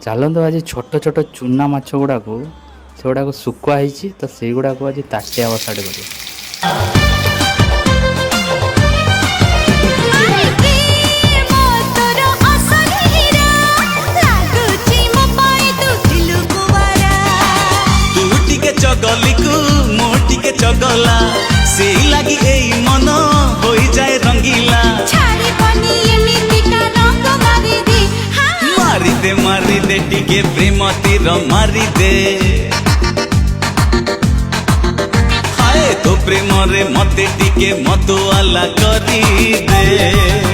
ଚାଲନ୍ତୁ ଆଜି ଛୋଟ ଛୋଟ ଚୁନା ମାଛ ଗୁଡ଼ାକୁ ସେଗୁଡ଼ାକୁ ଶୁଖୁଆ ହେଇଛି ତ ସେଇଗୁଡ଼ାକୁ ଆଜି ତାଟିଆ ବସାଟେ କରିବୁ। चगली को मोटी के चगला से लगी एई मन हो जाए रंगीला मारी दे टिके प्रेम तीर मारी दे हाय तो प्रेम रे मते टिके मतवाला करी दे।